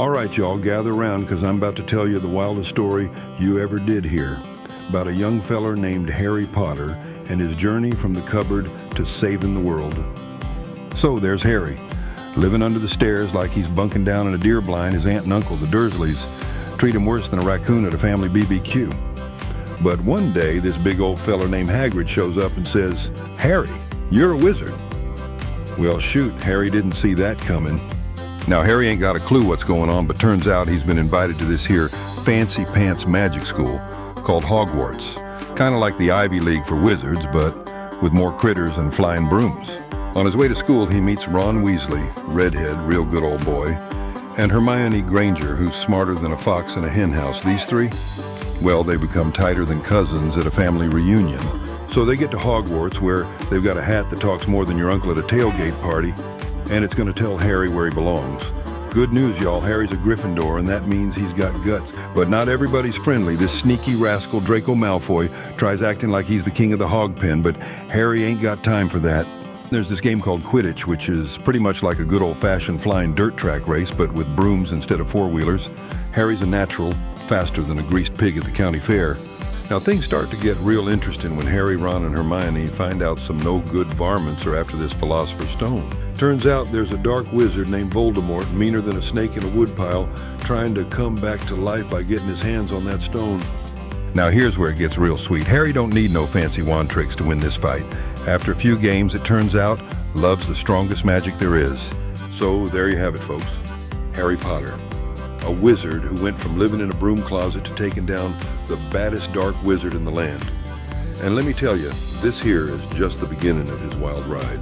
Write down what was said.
All right, y'all, gather around because I'm about to tell you the wildest story you ever did hear about a young feller named Harry Potter and his journey from the cupboard to saving the world. So there's Harry, living under the stairs like he's bunking down in a deer blind. His aunt and uncle, the Dursleys, treat him worse than a raccoon at a family BBQ. But one day, this big old feller named Hagrid shows up and says, "Harry, you're a wizard." Well, shoot, Harry didn't see that coming. Now, Harry ain't got a clue what's going on, but turns out he's been invited to this here fancy pants magic school called Hogwarts. Kind of like the Ivy League for wizards, but with more critters and flying brooms. On his way to school, he meets Ron Weasley, redhead, real good old boy, and Hermione Granger, who's smarter than a fox in a henhouse. These three, well, they become tighter than cousins at a family reunion. So they get to Hogwarts, where they've got a hat that talks more than your uncle at a tailgate party, and it's going to tell Harry where he belongs. Good news, y'all, Harry's a Gryffindor, and that means he's got guts. But not everybody's friendly. This sneaky rascal Draco Malfoy tries acting like he's the king of the hog pen, but Harry ain't got time for that. There's this game called Quidditch, which is pretty much like a good old-fashioned flying dirt track race, but with brooms instead of four-wheelers. Harry's a natural, faster than a greased pig at the county fair. Now, things start to get real interesting when Harry, Ron, and Hermione find out some no-good varmints are after this philosopher's stone. Turns out there's a dark wizard named Voldemort, meaner than a snake in a woodpile, trying to come back to life by getting his hands on that stone. Now, here's where it gets real sweet. Harry don't need no fancy wand tricks to win this fight. After a few games, it turns out love's the strongest magic there is. So there you have it, folks. Harry Potter. A wizard who went from living in a broom closet to taking down the baddest dark wizard in the land. And let me tell you, this here is just the beginning of his wild ride.